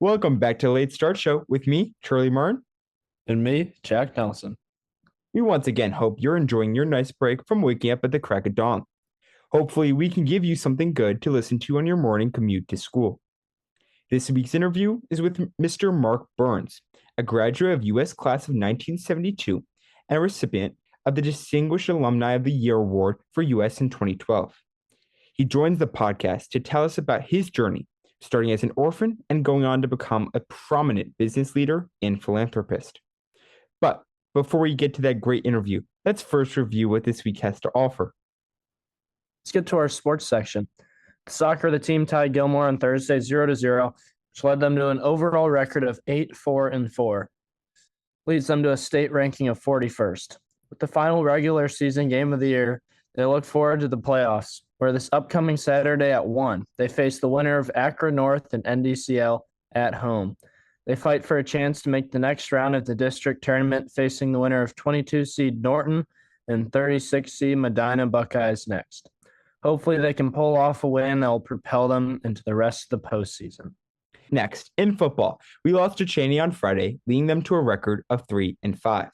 Welcome back to the Late Start Show with me, Charlie Martin. And me, Jack Nelson. We once again hope you're enjoying your nice break from waking up at the crack of dawn. Hopefully, we can give you something good to listen to on your morning commute to school. This week's interview is with Mr. Marc Byrnes, a graduate of U.S. class of 1972 and a recipient of the Distinguished Alumni of the Year Award for U.S. in 2012. He joins the podcast to tell us about his journey, starting as an orphan and going on to become a prominent business leader and philanthropist. But before we get to that great interview, let's first review what this week has to offer. Let's get to our sports section. Soccer, the team tied Gilmore on Thursday 0-0, which led them to an overall record of 8-4-4. Leads them to a state ranking of 41st. With the final regular season game of the year, they look forward to the playoffs, where this upcoming Saturday at 1, they face the winner of Akron North and NDCL at home. They fight for a chance to make the next round of the district tournament, facing the winner of 22 seed Norton and 36 seed Medina Buckeyes next. Hopefully they can pull off a win that will propel them into the rest of the postseason. Next, in football, we lost to Cheney on Friday, leading them to a record of 3-5.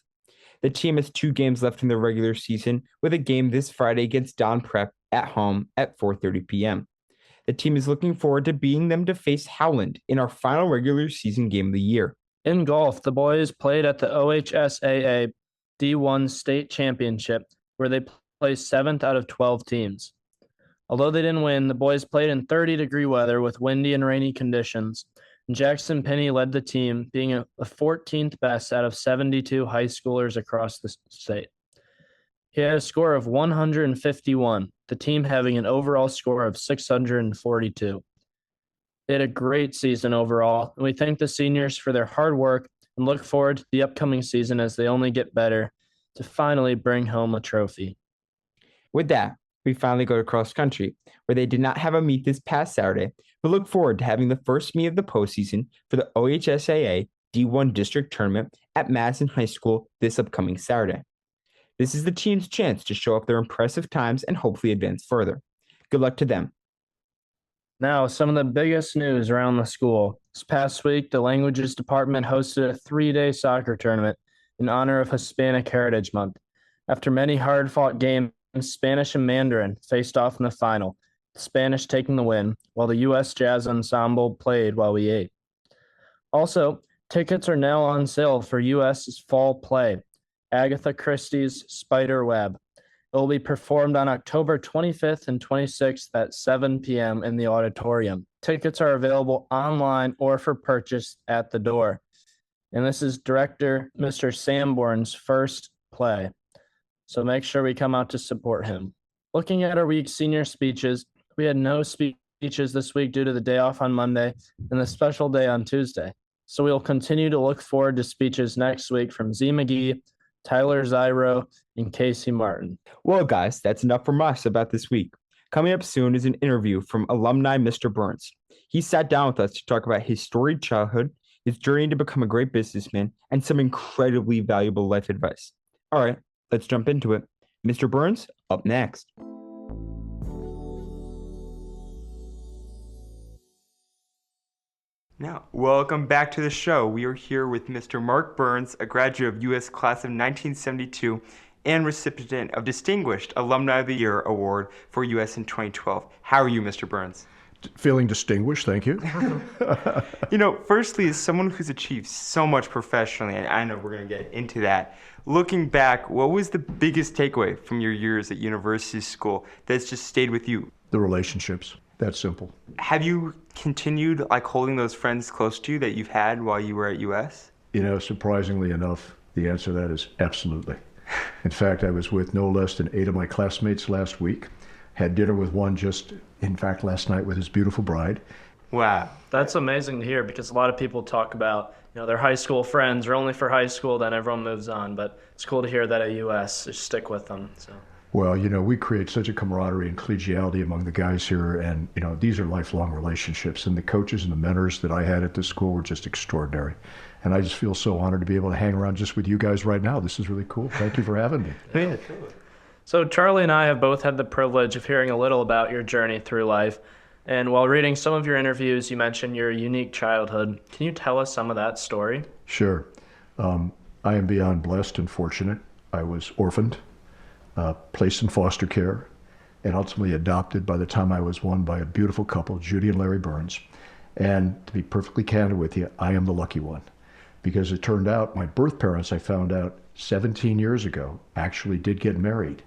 The team has 2 games left in the regular season, with a game this Friday against Don Prep at home at 4:30 p.m. The team is looking forward to beating them to face Howland in our final regular season game of the year. In golf, the boys played at the OHSAA D1 State Championship, where they placed 7th out of 12 teams. Although they didn't win, the boys played in 30-degree weather with windy and rainy conditions. And Jackson Penny led the team, being a 14th best out of 72 high schoolers across the state. He had a score of 151, the team having an overall score of 642. They had a great season overall, and we thank the seniors for their hard work and look forward to the upcoming season as they only get better to finally bring home a trophy. With that, we finally go to cross country, where they did not have a meet this past Saturday, but look forward to having the first meet of the postseason for the OHSAA D1 District Tournament at Madison High School this upcoming Saturday. This is the team's chance to show off their impressive times and hopefully advance further. Good luck to them. Now, some of the biggest news around the school. This past week, the Languages Department hosted a 3-day soccer tournament in honor of Hispanic Heritage Month. After many hard-fought games, Spanish and Mandarin faced off in the final, the Spanish taking the win, while the U.S. Jazz Ensemble played while we ate. Also, tickets are now on sale for U.S.'s fall play, Agatha Christie's Spider Web. It will be performed on October 25th and 26th at 7 p.m. in the auditorium. Tickets are available online or for purchase at the door. And this is director Mr. Sanborn's first play, so make sure we come out to support him. Looking at our week's senior speeches, we had no speeches this week due to the day off on Monday and the special day on Tuesday. So we'll continue to look forward to speeches next week from Z McGee, Tyler Zyro, and Casey Martin. Well, guys, that's enough from us about this week. Coming up soon is an interview from alumni Mr. Byrnes. He sat down with us to talk about his storied childhood, his journey to become a great businessman, and some incredibly valuable life advice. All right, let's jump into it. Mr. Byrnes, up next. Now, welcome back to the show. We are here with Mr. Marc Byrnes, a graduate of U.S. class of 1972 and recipient of Distinguished Alumni of the Year Award for U.S. in 2012. How are you, Mr. Byrnes? Feeling distinguished, thank you. Firstly, as someone who's achieved so much professionally, and I know we're going to get into that, looking back, what was the biggest takeaway from your years at university school that's just stayed with you? The relationships, that simple. Have you continued holding those friends close to you that you've had while you were at US? Surprisingly enough, the answer to that is absolutely. In fact, I was with no less than 8 of my classmates last week. Had dinner with one last night with his beautiful bride. Wow. That's amazing to hear, because a lot of people talk about, their high school friends are only for high school, then everyone moves on. But it's cool to hear that at US, just stick with them. So. Well, we create such a camaraderie and collegiality among the guys here, and, these are lifelong relationships. And the coaches and the mentors that I had at this school were just extraordinary. And I just feel so honored to be able to hang around just with you guys right now. This is really cool. Thank you for having me. So Charlie and I have both had the privilege of hearing a little about your journey through life. And while reading some of your interviews, you mentioned your unique childhood. Can you tell us some of that story? Sure. I am beyond blessed and fortunate. I was orphaned, placed in foster care, and ultimately adopted by the time I was one by a beautiful couple, Judy and Larry Byrnes. And to be perfectly candid with you, I am the lucky one, because it turned out my birth parents, I found out 17 years ago, actually did get married.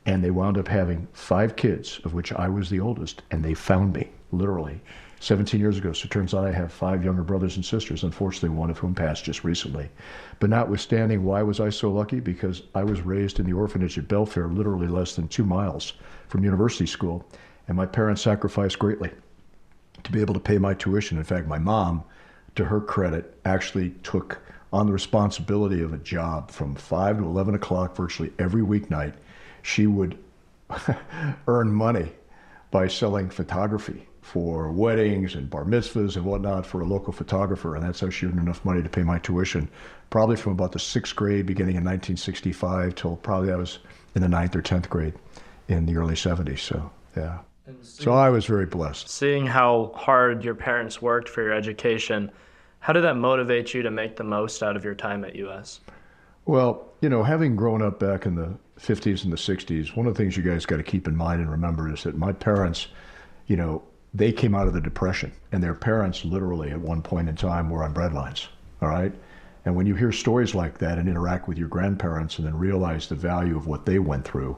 And they wound up having 5 kids, of which I was the oldest, and they found me, literally, 17 years ago. So it turns out I have 5 younger brothers and sisters, unfortunately, one of whom passed just recently. But notwithstanding, why was I so lucky? Because I was raised in the orphanage at Belfair, literally less than 2 miles from university school, and my parents sacrificed greatly to be able to pay my tuition. In fact, my mom, to her credit, actually took on the responsibility of a job from 5 to 11 o'clock virtually every weeknight. She would earn money by selling photography for weddings and bar mitzvahs and whatnot for a local photographer, and that's how she earned enough money to pay my tuition, probably from about the 6th grade beginning in 1965 till probably I was in the 9th or 10th grade in the early 70s. So yeah, so I was very blessed. Seeing how hard your parents worked for your education, how did that motivate you to make the most out of your time at US? Well, having grown up back in the 50s and the 60s, one of the things you guys got to keep in mind and remember is that my parents, they came out of the Depression, and their parents literally at one point in time were on breadlines, all right? And when you hear stories like that and interact with your grandparents and then realize the value of what they went through,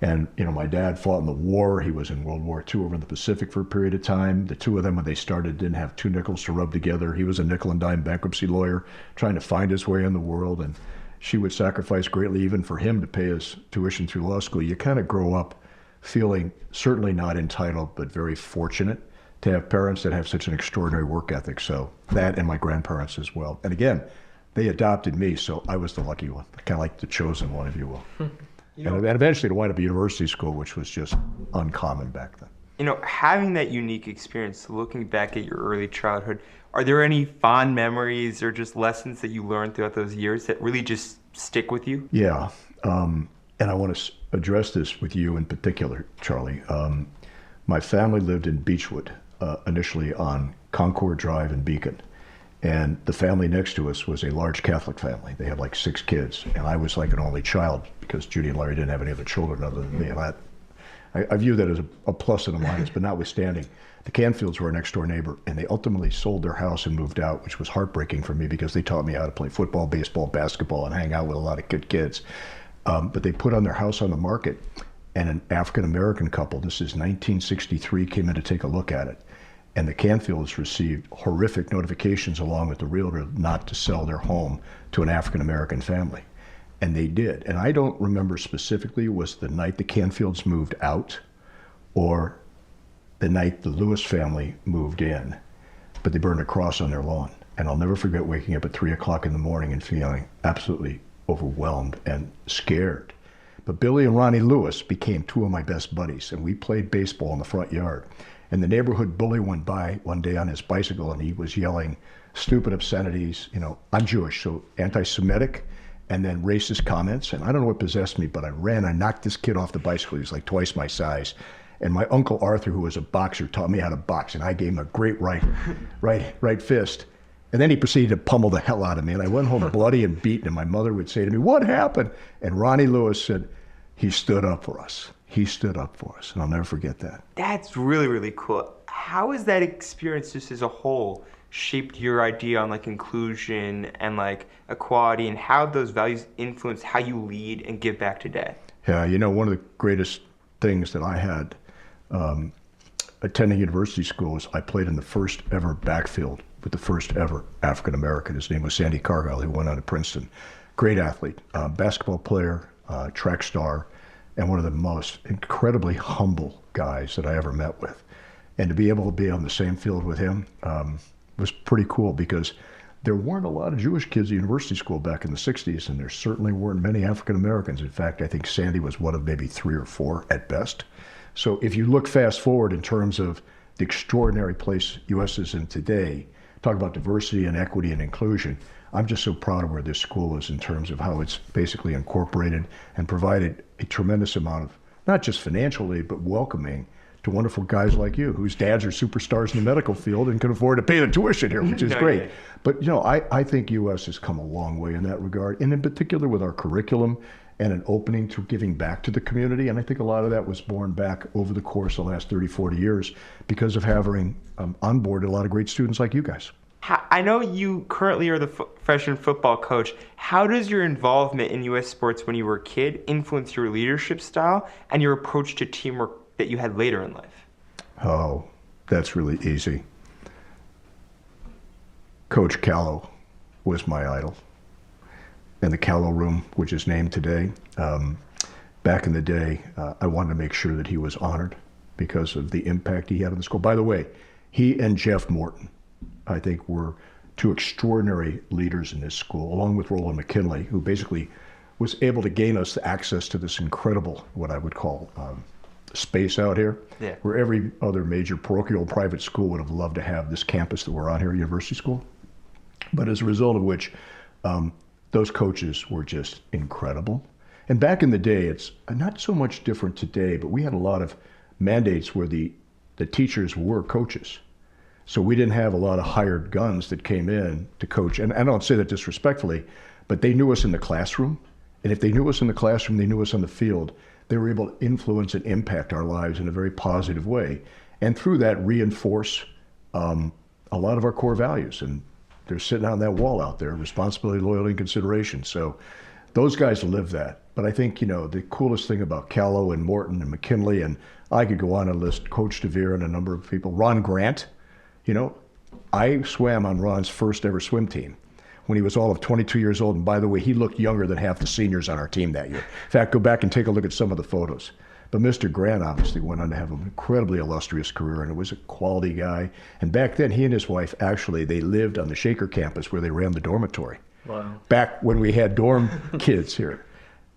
and my dad fought in the war. He was in World War II over in the Pacific for a period of time. The two of them, when they started, didn't have 2 nickels to rub together. He was a nickel and dime bankruptcy lawyer trying to find his way in the world, and she would sacrifice greatly even for him to pay his tuition through law school. You kind of grow up feeling certainly not entitled, but very fortunate to have parents that have such an extraordinary work ethic. So that, and my grandparents as well. And again, they adopted me, so I was the lucky one, kind of like the chosen one, if you will. And eventually to wind up at university school, which was just uncommon back then. Having that unique experience, looking back at your early childhood, are there any fond memories or just lessons that you learned throughout those years that really just stick with you? Yeah. And I want to address this with you in particular, Charlie. My family lived in Beechwood, initially on Concord Drive in Beacon. And the family next to us was a large Catholic family. They had like 6 kids, and I was like an only child because Judy and Larry didn't have any other children other than me. And I view that as a plus and a minus, but notwithstanding, the Canfields were our next door neighbor, and they ultimately sold their house and moved out, which was heartbreaking for me because they taught me how to play football, baseball, basketball, and hang out with a lot of good kids. But they put on their house on the market, and an African-American couple, this is 1963, came in to take a look at it. And the Canfields received horrific notifications along with the realtor not to sell their home to an African-American family. And they did. And I don't remember specifically was the night the Canfields moved out or the night the Lewis family moved in, but they burned a cross on their lawn. And I'll never forget waking up at 3 o'clock in the morning and feeling absolutely overwhelmed and scared. But Billy and Ronnie Lewis became 2 of my best buddies, and we played baseball in the front yard. And the neighborhood bully went by one day on his bicycle, and he was yelling stupid obscenities. I'm Jewish, so anti-Semitic, and then racist comments. And I don't know what possessed me, but I knocked this kid off the bicycle. He was like twice my size. And my uncle Arthur, who was a boxer, taught me how to box, and I gave him a great right fist. And then he proceeded to pummel the hell out of me, and I went home bloody and beaten, and my mother would say to me, "What happened?" And Ronnie Lewis said, "He stood up for us. He stood up for us," and I'll never forget that. That's really, really cool. How has that experience just as a whole shaped your idea on inclusion and equality, and how those values influence how you lead and give back today? Yeah, one of the greatest things that I had attending university school was I played in the first ever backfield with the first ever African American. His name was Sandy Cargyle. He went on to Princeton. Great athlete, basketball player, track star, and one of the most incredibly humble guys that I ever met with. And to be able to be on the same field with him was pretty cool because there weren't a lot of Jewish kids at university school back in the 60s, and there certainly weren't many African Americans. In fact, I think Sandy was one of maybe 3 or 4 at best. So if you look fast forward in terms of the extraordinary place U.S. is in today, talk about diversity and equity and inclusion, I'm just so proud of where this school is in terms of how it's basically incorporated and provided a tremendous amount of, not just financial aid, but welcoming to wonderful guys like you, whose dads are superstars in the medical field and can afford to pay the tuition here, which is great. But, I think U.S. has come a long way in that regard, and in particular with our curriculum and an opening to giving back to the community. And I think a lot of that was born back over the course of the last 30, 40 years because of having onboarded a lot of great students like you guys. I know you currently are the freshman football coach. How does your involvement in U.S. sports when you were a kid influence your leadership style and your approach to teamwork that you had later in life? Oh, that's really easy. Coach Callow was my idol. And the Callow Room, which is named today, back in the day, I wanted to make sure that he was honored because of the impact he had on the school. By the way, he and Jeff Morton, I think, were two extraordinary leaders in this school, along with Roland McKinley, who basically was able to gain us access to this incredible, what I would call, space out here, where every other major parochial private school would have loved to have this campus that we're on here, University School. But as a result of which, those coaches were just incredible. And back in the day, it's not so much different today, but we had a lot of mandates where the teachers were coaches. So we didn't have a lot of hired guns that came in to coach. And I don't say that disrespectfully, but they knew us in the classroom. And if they knew us in the classroom, they knew us on the field. They were able to influence and impact our lives in a very positive way. And through that, reinforce a lot of our core values. And they're sitting on that wall out there, responsibility, loyalty, and consideration. So those guys live that. But I think, the coolest thing about Callow and Morton and McKinley, and I could go on and list Coach DeVere and a number of people, Ron Grant, I swam on Ron's first ever swim team when he was all of 22 years old. And by the way, he looked younger than half the seniors on our team that year. In fact, go back and take a look at some of the photos. But Mr. Grant obviously went on to have an incredibly illustrious career, and it was a quality guy. And back then, he and his wife, actually, they lived on the Shaker campus where they ran the dormitory. Wow. Back when we had dorm kids here.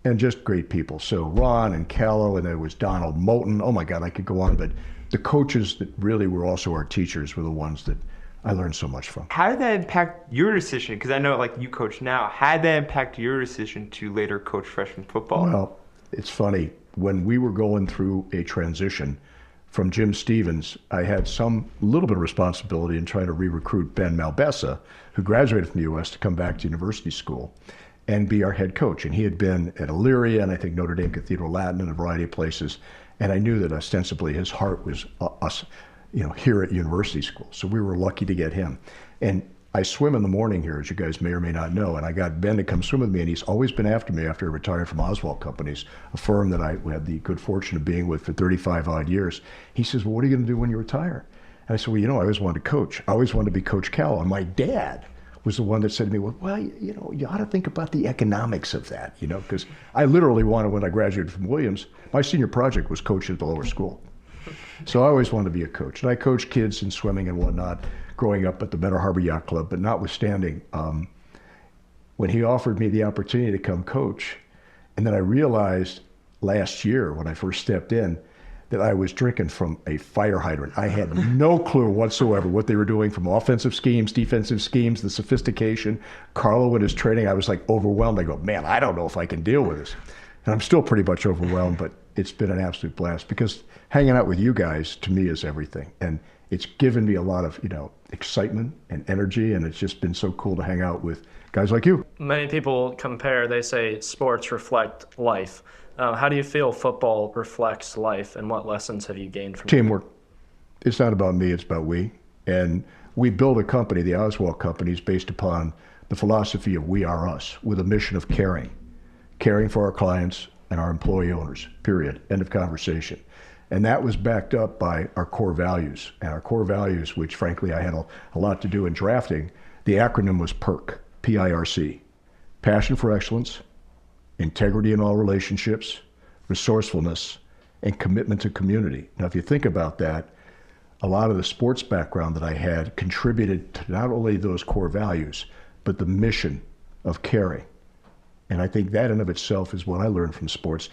And just great people. So Ron and Callow, and there was Donald Moten. Oh my God, I could go on. But the coaches that really were also our teachers were the ones that I learned so much from. How did that impact your decision? Because I know you coach now. How did that impact your decision to later coach freshman football? Well, it's funny. When we were going through a transition from Jim Stevens, I had some little bit of responsibility in trying to re-recruit Ben Malbessa, who graduated from the U.S., to come back to university school and be our head coach. And he had been at Elyria and I think Notre Dame Cathedral Latin and a variety of places. And I knew that ostensibly his heart was us, here at university school. So we were lucky to get him. And I swim in the morning here, as you guys may or may not know, and I got Ben to come swim with me, and he's always been after me after I retired from Oswald Companies, a firm that I had the good fortune of being with for 35 odd years. He says, well, what are you going to do when you retire? And I said, well, I always wanted to coach. I always wanted to be Coach Callow. And my dad was the one that said to me, well, you ought to think about the economics of that, because I literally wanted, when I graduated from Williams, my senior project was coach at the lower school. So I always wanted to be a coach. And I coached kids in swimming and whatnot, growing up at the Benner Harbor Yacht Club, but notwithstanding, when he offered me the opportunity to come coach, and then I realized last year when I first stepped in that I was drinking from a fire hydrant. I had no clue whatsoever what they were doing from offensive schemes, defensive schemes, the sophistication. Carlo and his training, I was overwhelmed. I go, man, I don't know if I can deal with this. And I'm still pretty much overwhelmed, but it's been an absolute blast because hanging out with you guys to me is everything. And it's given me a lot of, excitement and energy, and it's just been so cool to hang out with guys like you. Many people compare, they say sports reflect life. How do you feel football reflects life, and what lessons have you gained from Teamwork. It's not about me, it's about we. And we build a company, the Oswald Companies, based upon the philosophy of we are us, with a mission of caring for our clients and our employee owners, period, end of conversation. And that was backed up by our core values. And our core values, which frankly I had a lot to do in drafting, the acronym was PIRC, P-I-R-C. Passion for excellence, integrity in all relationships, resourcefulness, and commitment to community. Now, if you think about that, a lot of the sports background that I had contributed to not only those core values, but the mission of caring. And I think that in of itself is what I learned from sports,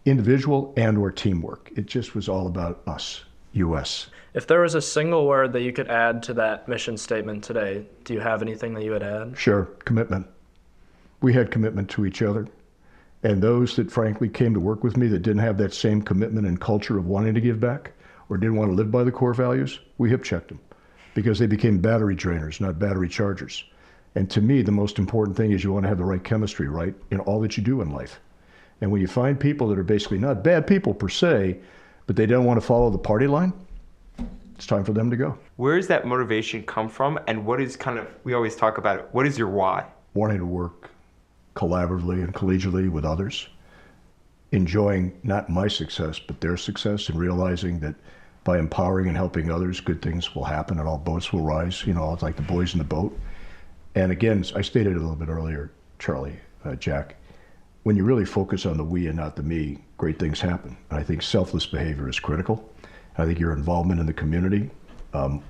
individual and or teamwork. It just was all about us, U.S. If there was a single word that you could add to that mission statement today, do you have anything that you would add? Sure, commitment. We had commitment to each other. And those that frankly came to work with me that didn't have that same commitment and culture of wanting to give back or didn't want to live by the core values, we hip checked them because they became battery drainers, not battery chargers. And to me, the most important thing is you want to have the right chemistry, right, in all that you do in life. And when you find people that are basically not bad people per se, but they don't want to follow the party line, it's time for them to go. Where does that motivation come from? And what is we always talk about it, what is your why? Wanting to work collaboratively and collegially with others, enjoying not my success, but their success, and realizing that by empowering and helping others, good things will happen and all boats will rise. It's like the boys in the boat. And again, I stated it a little bit earlier, Charlie, Jack, when you really focus on the we and not the me, great things happen. And I think selfless behavior is critical. I think your involvement in the community,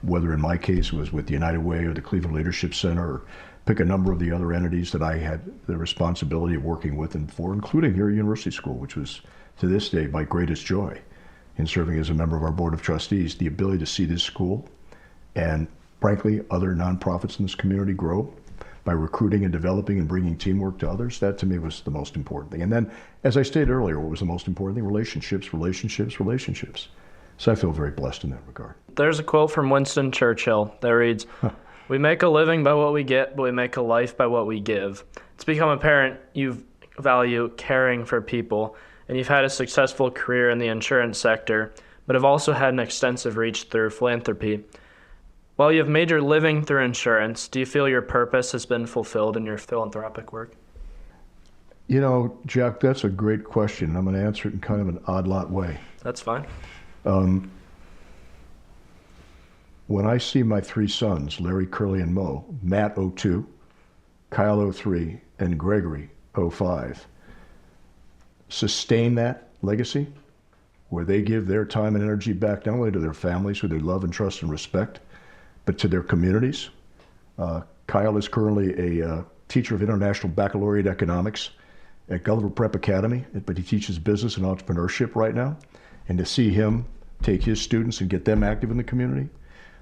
whether in my case it was with the United Way or the Cleveland Leadership Center, or pick a number of the other entities that I had the responsibility of working with and for, including here at University School, which was to this day my greatest joy in serving as a member of our Board of Trustees, the ability to see this school and frankly other nonprofits in this community grow by recruiting and developing and bringing teamwork to others. That to me was the most important thing. And then, as I stated earlier, what was the most important thing? Relationships, relationships, relationships. So I feel very blessed in that regard. There's a quote from Winston Churchill that reads, "We make a living by what we get, but we make a life by what we give." It's become apparent you value caring for people, and you've had a successful career in the insurance sector, but have also had an extensive reach through philanthropy. While you have made your living through insurance, do you feel your purpose has been fulfilled in your philanthropic work? Jack, that's a great question. I'm going to answer it in kind of an odd lot way. That's fine. When I see my three sons, Larry, Curly, and Mo, Matt 02, Kyle 03, and Gregory 05, sustain that legacy where they give their time and energy back not only to their families who they love and trust and respect, but to their communities. Kyle is currently a teacher of International Baccalaureate Economics at Gulliver Prep Academy, but he teaches business and entrepreneurship right now. And to see him take his students and get them active in the community.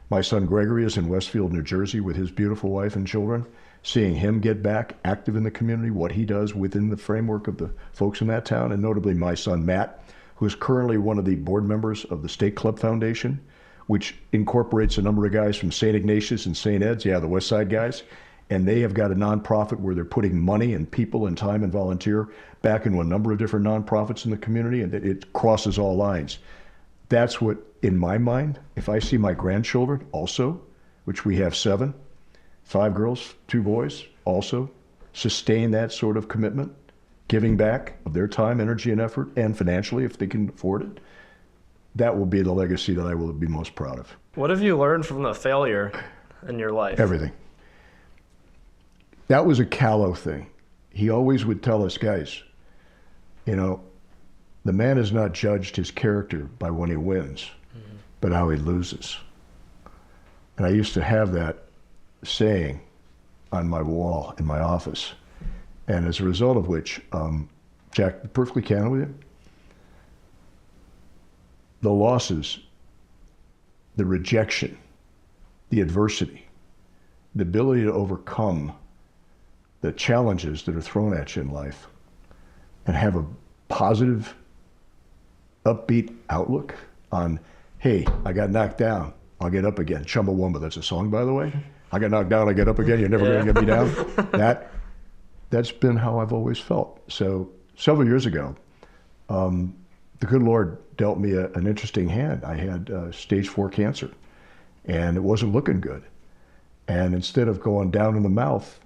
My son Gregory is in Westfield, New Jersey with his beautiful wife and children. Seeing him get back active in the community, what he does within the framework of the folks in that town, and notably my son Matt, who is currently one of the board members of the State Club Foundation, which incorporates a number of guys from St. Ignatius and St. Ed's, the West Side guys, and they have got a nonprofit where they're putting money and people and time and volunteer back into a number of different nonprofits in the community, and it crosses all lines. That's what, in my mind, if I see my grandchildren also, which we have 7, 5 girls, 2 boys, also sustain that sort of commitment, giving back of their time, energy, and effort, and financially if they can afford it, that will be the legacy that I will be most proud of. What have you learned from the failure in your life? Everything. That was a Callow thing. He always would tell us, guys, the man is not judged his character by when he wins, but how he loses. And I used to have that saying on my wall in my office. And as a result of which, Jack, to be perfectly candid with you, the losses, the rejection, the adversity, the ability to overcome the challenges that are thrown at you in life and have a positive, upbeat outlook on, hey, I got knocked down, I'll get up again. Chumbawamba, that's a song, by the way. I got knocked down, I get up again, you're never going to get me down. That's been how I've always felt. So several years ago, the good Lord dealt me an interesting hand. I had stage 4 cancer, and it wasn't looking good. And instead of going down in the mouth,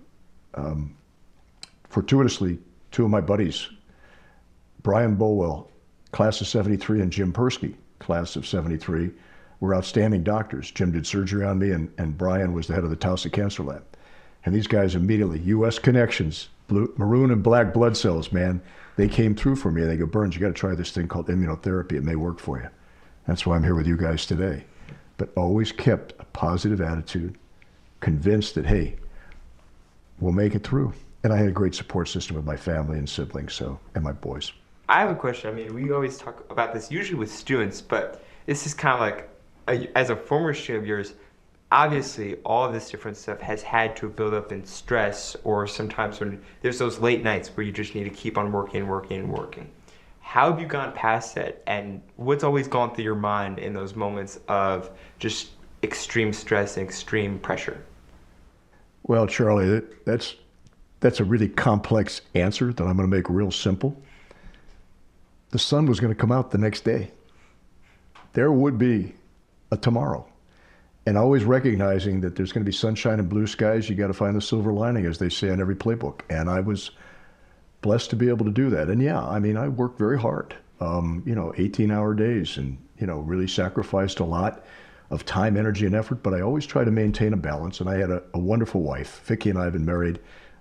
fortuitously, 2 of my buddies, Brian Bolwell, class of 73, and Jim Persky, class of 73, were outstanding doctors. Jim did surgery on me, and Brian was the head of the Towson Cancer Lab. And these guys immediately, U.S. connections, maroon and black blood cells, man, they came through for me. And they go, Burns, you got to try this thing called immunotherapy. It may work for you. That's why I'm here with you guys today. But always kept a positive attitude, convinced that, hey, we'll make it through. And I had a great support system with my family and siblings, and my boys. I have a question. I mean, we always talk about this usually with students, but this is kind of like, as a former student of yours, obviously all of this different stuff has had to build up in stress, or sometimes when there's those late nights where you just need to keep on working. How have you gone past it, and what's always gone through your mind in those moments of just extreme stress and extreme pressure? Well, Charlie, that's a really complex answer that I'm going to make real simple. The sun was going to come out the next day. There would be a tomorrow. And always recognizing that there's going to be sunshine and blue skies, you got to find the silver lining, as they say in every playbook. And I was blessed to be able to do that. And yeah, I mean, I worked very hard, 18-hour days, and, really sacrificed a lot of time, energy, and effort. But I always try to maintain a balance. And I had a wonderful wife. Vicki and I have been married,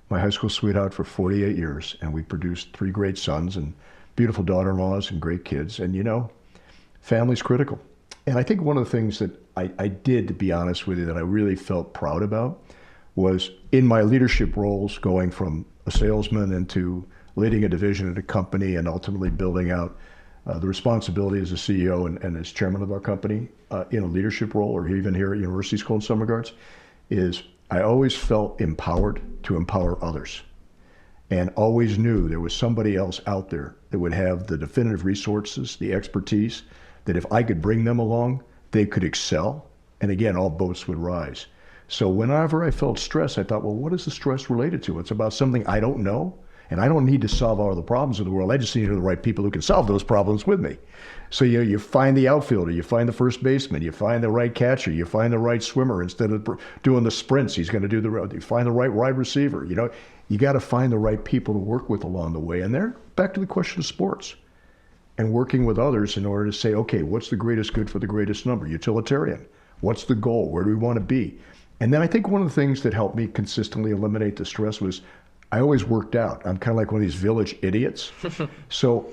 my high school sweetheart, for 48 years. And we produced 3 great sons and beautiful daughter-in-laws and great kids. And, family's critical. And I think one of the things that I did, to be honest with you, that I really felt proud about was in my leadership roles, going from a salesman into leading a division at a company and ultimately building out the responsibility as a CEO and as chairman of our company in a leadership role, or even here at University School in some regards, is I always felt empowered to empower others, and always knew there was somebody else out there that would have the definitive resources, the expertise, that if I could bring them along, they could excel. And again, all boats would rise. So whenever I felt stress, I thought, well, what is the stress related to? It's about something I don't know, and I don't need to solve all the problems of the world. I just need the right people who can solve those problems with me. So you find the outfielder, you find the first baseman, you find the right catcher, you find the right swimmer. Instead of doing the sprints, he's going to do you find the right wide receiver. You got to find the right people to work with along the way. And they're back to the question of sports and working with others in order to say, okay, what's the greatest good for the greatest number? Utilitarian. What's the goal? Where do we want to be? And then I think one of the things that helped me consistently eliminate the stress was I always worked out. I'm kind of like one of these village idiots. So,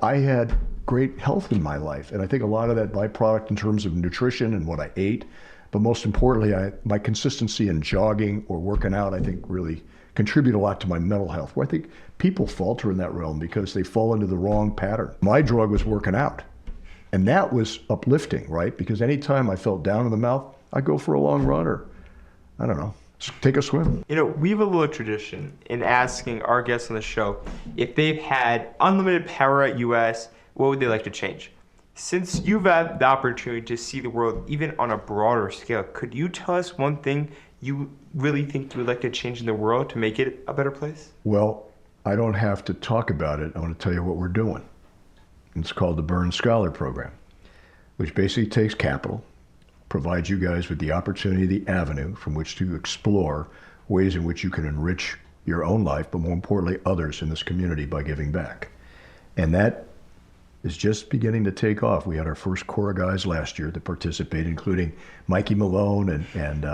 I had great health in my life. And I think a lot of that byproduct in terms of nutrition and what I ate, but most importantly, my consistency in jogging or working out, I think really contribute a lot to my mental health, where I think people falter in that realm because they fall into the wrong pattern. My drug was working out, and that was uplifting, right? Because anytime I felt down in the mouth, I'd go for a long run, or I don't know, take a swim. We have a little tradition in asking our guests on the show if they've had unlimited power at US, what would they like to change? Since you've had the opportunity to see the world even on a broader scale, could you tell us one thing you really think you would like to change in the world to make it a better place? Well, I don't have to talk about it. I want to tell you what we're doing. It's called the Byrnes Scholar Program, which basically takes capital, provides you guys with the opportunity, the avenue from which to explore ways in which you can enrich your own life, but more importantly, others in this community by giving back. And that is just beginning to take off. We had our first core of guys last year that participated, including Mikey Malone and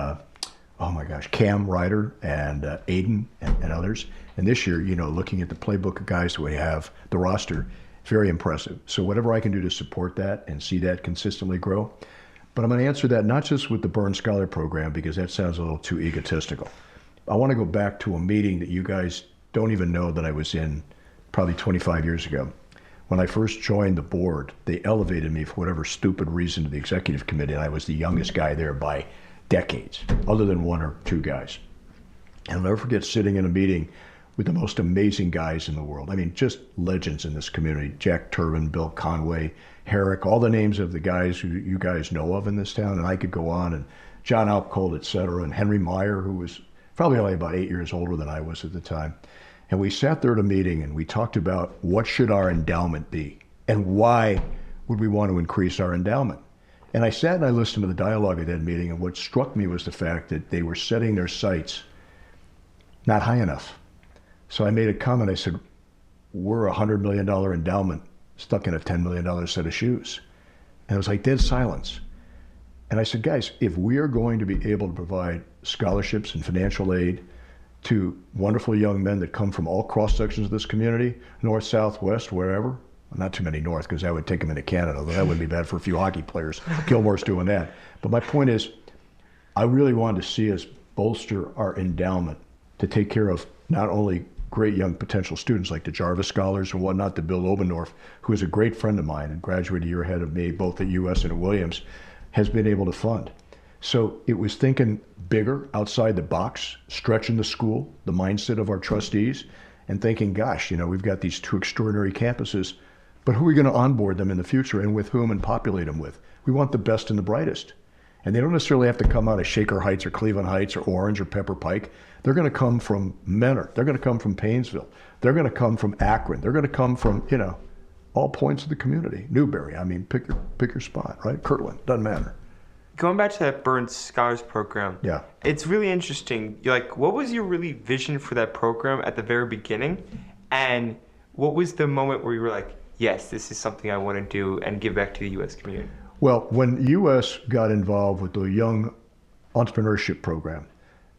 oh my gosh, Cam Ryder and Aiden and others. And this year, looking at the playbook of guys that we have, the roster, very impressive. So whatever I can do to support that and see that consistently grow. But I'm going to answer that not just with the Byrnes Scholar Program, because that sounds a little too egotistical. I want to go back to a meeting that you guys don't even know that I was in probably 25 years ago. When I first joined the board, they elevated me for whatever stupid reason to the executive committee, and I was the youngest guy there by decades, other than 1 or 2 guys. And I'll never forget sitting in a meeting with the most amazing guys in the world. I mean, just legends in this community. Jack Turbin, Bill Conway, Herrick, all the names of the guys who you guys know of in this town, and I could go on, and John Alpcold, et cetera, and Henry Meyer, who was probably only about 8 years older than I was at the time. And we sat there at a meeting and we talked about what should our endowment be and why would we want to increase our endowment. And I sat and I listened to the dialogue at that meeting, and what struck me was the fact that they were setting their sights not high enough. So I made a comment. I said, we're a $100 million endowment stuck in a $10 million set of shoes. And it was like dead silence. And I said, guys, if we are going to be able to provide scholarships and financial aid to wonderful young men that come from all cross sections of this community, north, south, west, wherever, well, not too many north, because that would take them into Canada, though that wouldn't be bad for a few hockey players. Gilmore's doing that. But my point is, I really wanted to see us bolster our endowment to take care of not only great young potential students like the Jarvis Scholars and whatnot, to Bill Obendorf, who is a great friend of mine and graduated a year ahead of me, both at US and at Williams, has been able to fund. So it was thinking bigger, outside the box, stretching the school, the mindset of our trustees, and thinking, gosh, we've got these 2 extraordinary campuses, But who are we going to onboard them in the future, and with whom, and populate them with? We want the best and the brightest. And they don't necessarily have to come out of Shaker Heights or Cleveland Heights or Orange or Pepper Pike. They're going to come from Menor. They're going to come from Painesville. They're going to come from Akron. They're going to come from, all points of the community. Newberry, I mean, pick your spot, right? Kirtland, doesn't matter. Going back to that Byrnes Scholars Program, Yeah. it's really interesting. What was your really vision for that program at the very beginning? And what was the moment where you were like, yes, this is something I want to do and give back to the U.S. community? Well, when U.S. got involved with the Young Entrepreneurship Program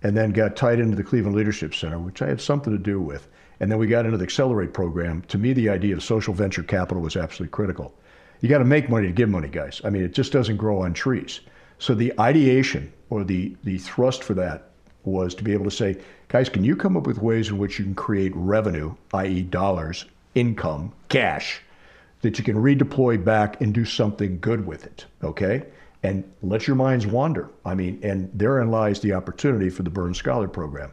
and then got tied into the Cleveland Leadership Center, which I had something to do with, and then we got into the Accelerate program, to me, the idea of social venture capital was absolutely critical. You got to make money to give money, guys. I mean, it just doesn't grow on trees. So the ideation or the thrust for that was to be able to say, guys, can you come up with ways in which you can create revenue, i.e. dollars, income, cash, that you can redeploy back and do something good with it, okay? And let your minds wander. I mean, and therein lies the opportunity for the Byrnes Scholar Program.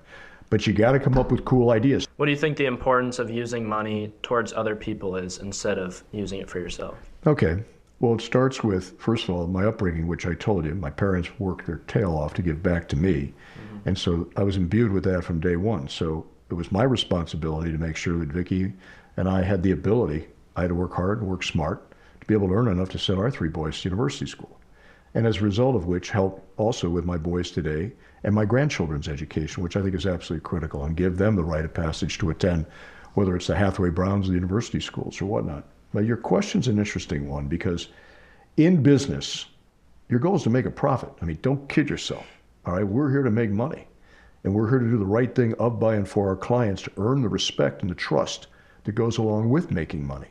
But you got to come up with cool ideas. What do you think the importance of using money towards other people is instead of using it for yourself? Okay. Well, it starts with, first of all, my upbringing, which I told you. My parents worked their tail off to give back to me. Mm-hmm. And so I was imbued with that from day one. So it was my responsibility to make sure that Vicki and I had the ability. I had to work hard and work smart to be able to earn enough to send our 3 boys to university school. And as a result of which, help also with my boys today and my grandchildren's education, which I think is absolutely critical, and give them the rite of passage to attend, whether it's the Hathaway Browns or the university schools or whatnot. But your question's an interesting one, because in business, your goal is to make a profit. I mean, don't kid yourself. All right, we're here to make money, and we're here to do the right thing of, by, and for our clients to earn the respect and the trust that goes along with making money.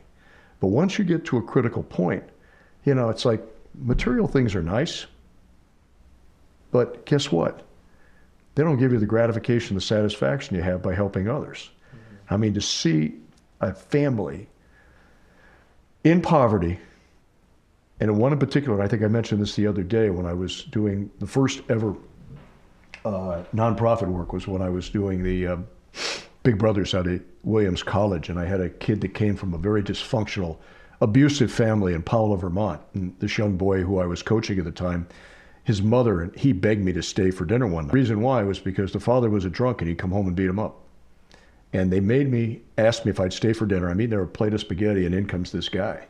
But once you get to a critical point, it's like material things are nice, but guess what? They don't give you the gratification, the satisfaction you have by helping others. Mm-hmm. I mean, to see a family in poverty, and one in particular, I think I mentioned this the other day when I was doing the first ever nonprofit work, was when I was doing the Big Brothers out at Williams College, and I had a kid that came from a very dysfunctional, abusive family in Powell, Vermont. And this young boy who I was coaching at the time, his mother, and he begged me to stay for dinner one night. The reason why was because the father was a drunk and he'd come home and beat him up. And they asked me if I'd stay for dinner. I mean, there were a plate of spaghetti, and in comes this guy.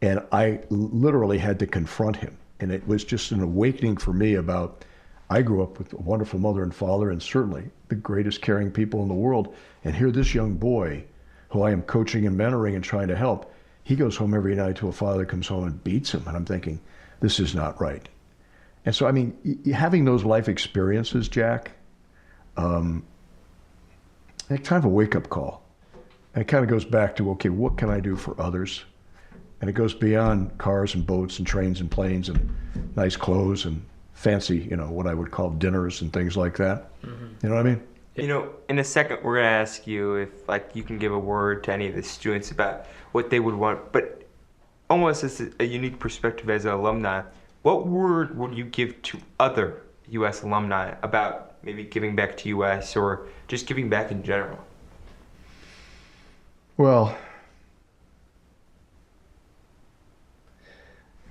And I literally had to confront him. And it was just an awakening for me about, I grew up with a wonderful mother and father, and certainly the greatest caring people in the world. And here this young boy, who I am coaching and mentoring and trying to help, he goes home every night to a father that comes home and beats him. And I'm thinking, this is not right. And so, I mean, having those life experiences, Jack, it's kind of a wake-up call. And it kind of goes back to, okay, what can I do for others? And it goes beyond cars and boats and trains and planes and nice clothes and fancy, what I would call dinners and things like that. Mm-hmm. You know what I mean? In a second, we're going to ask you if, you can give a word to any of the students about what they would want. But almost as a unique perspective as an alumni, what word would you give to other U.S. alumni about maybe giving back to U.S. or just giving back in general? Well,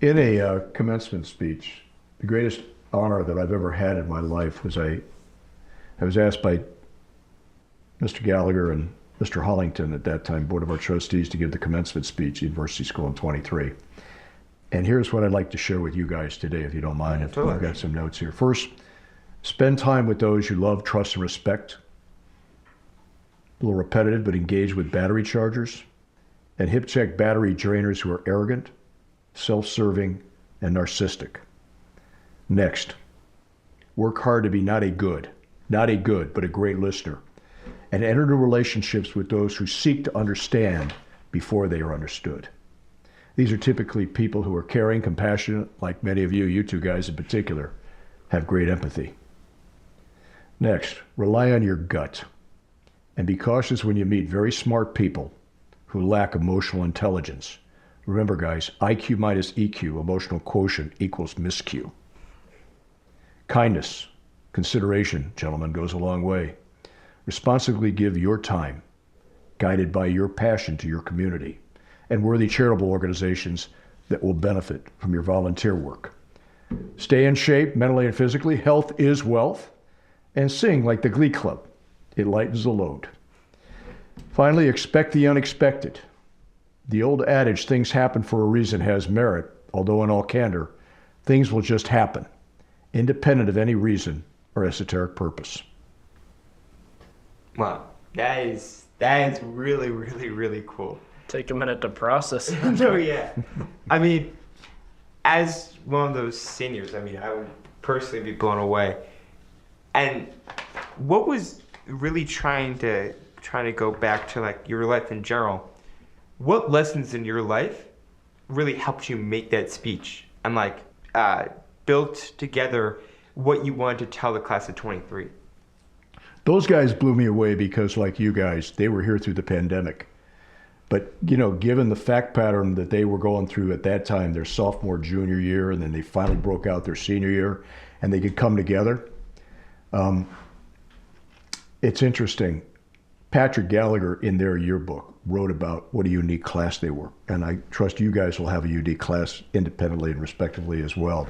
in a commencement speech, the greatest honor that I've ever had in my life was I was asked by Mr. Gallagher and Mr. Hollington, at that time, Board of our Trustees, to give the commencement speech at University School in 23. And here's what I'd like to share with you guys today, if you don't mind. I've got some notes here. First, spend time with those you love, trust, and respect. A little repetitive, but engage with battery chargers and hip check battery drainers who are arrogant, self-serving, and narcissistic. Next, work hard to be not a good, but a great listener, and enter into relationships with those who seek to understand before they are understood. These are typically people who are caring, compassionate, like many of you two guys in particular, have great empathy. Next, rely on your gut, and be cautious when you meet very smart people who lack emotional intelligence. Remember, guys, IQ minus EQ, emotional quotient, equals miscue. Kindness, consideration, gentlemen, goes a long way. Responsibly give your time, guided by your passion to your community. and worthy charitable organizations that will benefit from your volunteer work. Stay in shape mentally and physically. Health is wealth. And sing like the Glee Club. It lightens the load. Finally, expect the unexpected. The old adage, things happen for a reason, has merit, although in all candor, things will just happen, independent of any reason or esoteric purpose. Wow, that is really, really, really cool. Take a minute to process. No, yeah. I mean, as one of those seniors, I mean, I would personally be blown away. And what was really trying to go back to like your life in general? What lessons in your life really helped you make that speech and like built together what you wanted to tell the class of 23? Those guys blew me away because, like you guys, they were here through the pandemic. But, you know, given the fact pattern that they were going through at that time, their sophomore, junior year, and then they finally broke out their senior year, and they could come together. It's interesting. Patrick Gallagher, in their yearbook, wrote about what a unique class they were. And I trust you guys will have a unique class independently and respectively as well.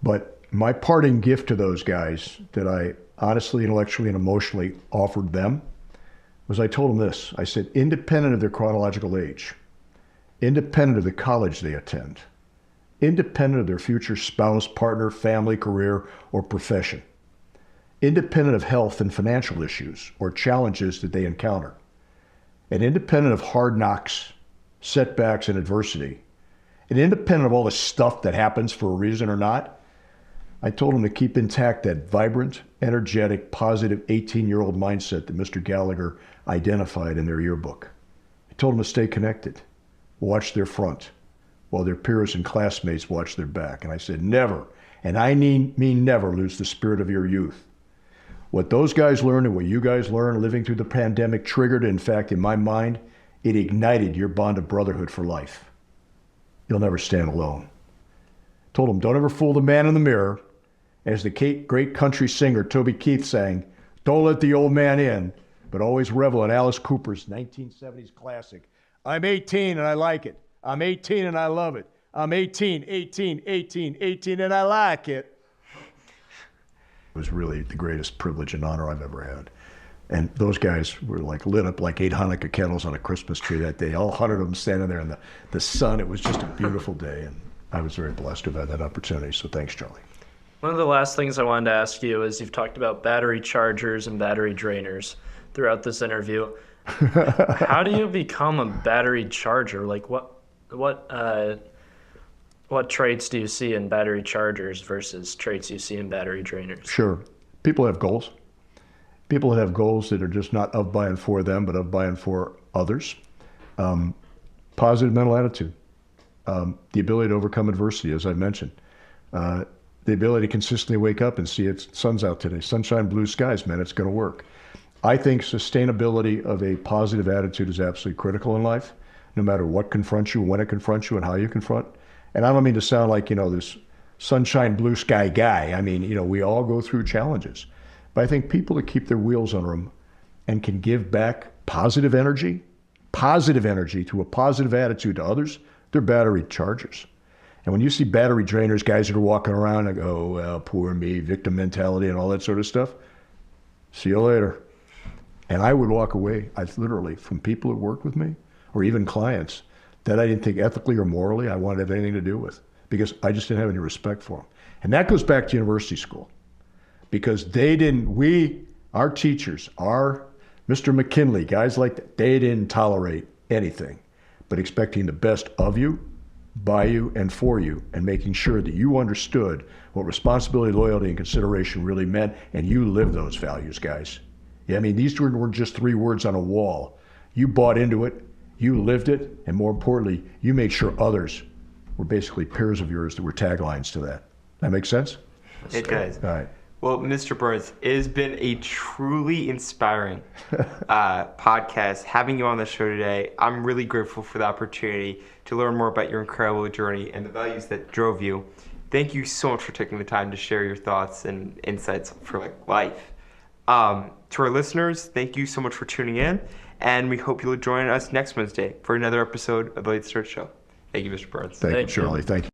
But my parting gift to those guys that I honestly, intellectually, and emotionally offered them was I told them this. I said, independent of their chronological age, independent of the college they attend, independent of their future spouse, partner, family, career, or profession, independent of health and financial issues or challenges that they encounter, and independent of hard knocks, setbacks, and adversity, and independent of all the stuff that happens for a reason or not, I told them to keep intact that vibrant, energetic, positive 18-year-old mindset that Mr. Gallagher identified in their yearbook. I told them to stay connected, watch their front, while their peers and classmates watch their back. And I said, never, and I mean never, lose the spirit of your youth. What those guys learned and what you guys learned living through the pandemic triggered, in fact, in my mind, it ignited your bond of brotherhood for life. You'll never stand alone. Told them, don't ever fool the man in the mirror. As the great country singer Toby Keith sang, don't let the old man in, but always revel in Alice Cooper's 1970s classic, I'm 18 and I like it. I'm 18 and I love it. I'm 18, 18, 18, 18 and I like it. It was really the greatest privilege and honor I've ever had. And those guys were like lit up like 8 Hanukkah candles on a Christmas tree that day. All 100 of them standing there in the sun. It was just a beautiful day. And I was very blessed to have had that opportunity. So thanks, Charlie. One of the last things I wanted to ask you is you've talked about battery chargers and battery drainers throughout this interview. How do you become a battery charger? Like what traits do you see in battery chargers versus traits you see in battery drainers? Sure. People have goals. People that have goals that are just not of, by, and for them, but of, by, and for others. Positive mental attitude. The ability to overcome adversity, as I mentioned. The ability to consistently wake up and see it's sun's out today. Sunshine, blue skies, man, it's going to work. I think sustainability of a positive attitude is absolutely critical in life, no matter what confronts you, when it confronts you, and how you confront. And I don't mean to sound like, this sunshine, blue sky guy. I mean, we all go through challenges. But I think people that keep their wheels on them and can give back positive energy to a positive attitude to others, they're battery chargers. And when you see battery drainers, guys that are walking around and go, oh, well, poor me, victim mentality and all that sort of stuff, see you later. And I would walk away, literally, from people that worked with me, or even clients, that I didn't think ethically or morally I wanted to have anything to do with, because I just didn't have any respect for them. And that goes back to university school, because our teachers, our Mr. McKinley, guys like that, they didn't tolerate anything but expecting the best of you, by you, and for you, and making sure that you understood what responsibility, loyalty, and consideration really meant, and you lived those values, guys. Yeah, I mean, these weren't just 3 words on a wall. You bought into it, you lived it, and more importantly, you made sure others were basically peers of yours that were taglines to that. That make sense? It does. All right. Well, Mr. Byrnes, it has been a truly inspiring podcast having you on the show today. I'm really grateful for the opportunity to learn more about your incredible journey and the values that drove you. Thank you so much for taking the time to share your thoughts and insights for life. To our listeners, thank you so much for tuning in. and we hope you'll join us next Wednesday for another episode of the Late Start Show. Thank you, Mr. Byrnes. Thank you, Charlie. Thank you.